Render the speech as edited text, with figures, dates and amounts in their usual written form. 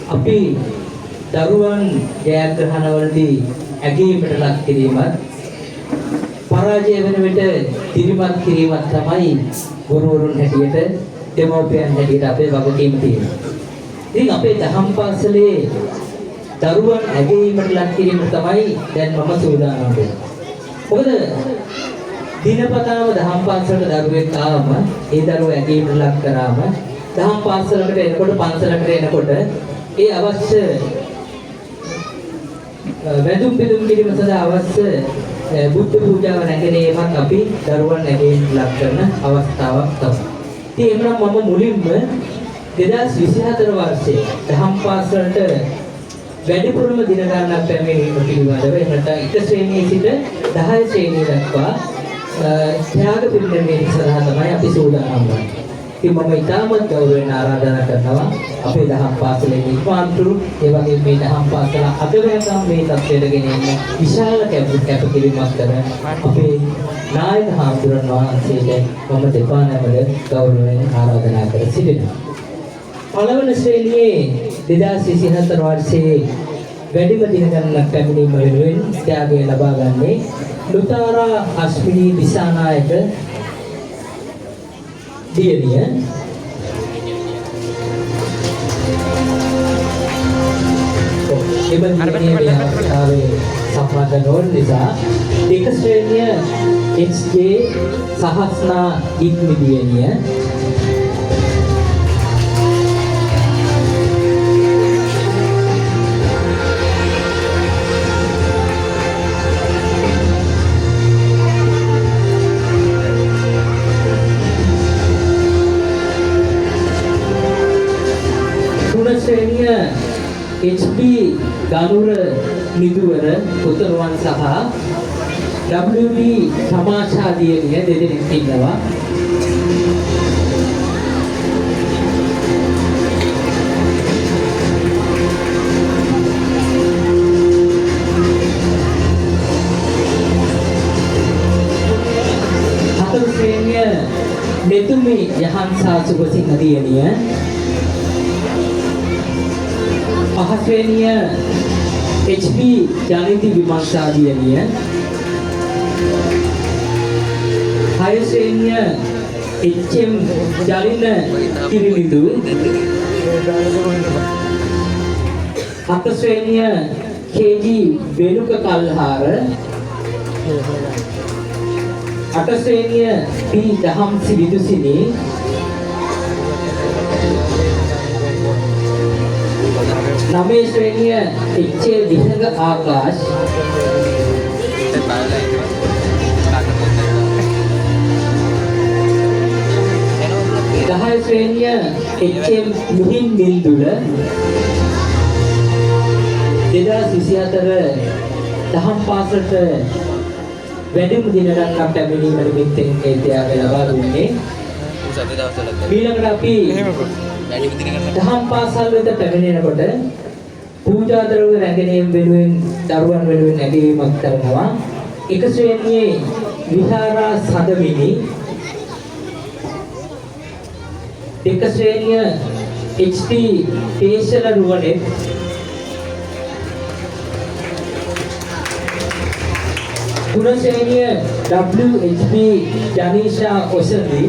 අපි දරුවන් ජයග්‍රහණවලදී ඇගීමට ලක් කිරීමත් පරාජය වෙන විට දිරිමත් කිරීමත් තමයි ගුරුවරුන් හැටියට දෙමව්පියන් හැටියට අපේ වගකීම තියෙනවා. ඉතින් අපේ දහම් පාසලේ දරුවන් ඇගීමට ලක් කිරීම තමයි දැන් මම සූදානම් වෙන්නේ. මොකද දිනපතාම දහම් පාසලට දරුවෙක් ආවම ඒ දරුවා ඇගීමට ලක් කරාම දහම් පාසලකට එනකොට පන්සලකට එනකොට ඒ අවශ්‍ය වැඳුම් පිදුම් කිරීම සඳහා අවශ්‍ය බුද්ධ පූජාව නැගෙනීමත් අපි දරුවන් ඇගීමට ලක් කරන අවස්ථාවක් තමයි. ඉතින් එhmenan මම මුලින්ම 2024 වර්ෂයේ දහම් පාසලට වැඩිපුරම දින ගණනක් පැමිණීම පිළිබඳව එහෙට එක ශ්‍රේණියේ සිට 10 ශ්‍රේණිය දක්වා ත්‍යාග පිළිගැනීම සඳහා තමයි අපි සූදානම් වන්නේ. ඉතින් මම ඉතාමත් ගෞරවයෙන් ආරාධනා කරනවා අපේ දහම් පාසලේ නිර්මාතෘ ඒ වගේම මේ දහම් පාසල අගවැයම් මේ තත්ත්වයට ගෙනෙන්න විශාල කැපකිරීමක් කරන අපේ නායක හාමුදුරන් වහන්සේට මම දෙපා නැමද ගෞරවයෙන් ආරාධනා කර සිටිනවා. පළවන ශ්‍රේණියේ 2024 වර්ෂයේ වැඩිම දින ගණනක් පැමිණීම වෙනුවෙන් ත්‍යාගය ලබා ගන්නේ ලුතාරා අස්මිනී දිසානායක දියණිය. එබැවින් මේ අවස්ථාවේ සම්බන්ධ නොවන නිසා එක ශ්‍රේණිය HJ සහස්නා ඉක්මි දියණිය, ශ්‍රේණිය HP ගනුර නිදුවර උතුරුවන් සහ WD තමාෂා දියණිය දෙදෙනෙක් ඉන්නවා. හතර ශ්‍රේණිය නෙතුමි යහන්සා සුබසිංහ දියණිය, පහ ශ්‍රේණිය HP ජනිති විමර්ශා දියණිය, හය ශ්‍රේණිය HM ජලින කිරිනිදු, හත ශ්‍රේණිය KG වේලුක කල්හාර, අට ශ්‍රේණිය P දහම්සි විදුසිනි, නවය ශ්‍රේණිය HJ විහඟ ආකාශ, දහය ශ්‍රේණිය HM මුහින් බින්දුල. 2024 දහම් පාසලට වැඩිම දින ගණනක් පැමිණීම නිමිත්තෙන් ඒ ත්‍යාගය ලබා දුන්නේ. ඊළඟට අපි දහම් පාසල් වෙත පැමිණෙනකොට පූජා ද්‍රව්‍ය නැගෙනීම වෙනුවෙන් දරුවන් වෙනුවෙන් නැගීමක් කරනවා. එක ශ්‍රේණියේ විහාරා සදමිනි, දෙක ශ්‍රේණිය HT තේශල රුවනේ, තුන ශ්‍රේණිය WHP ජනීෂා ඔසදී,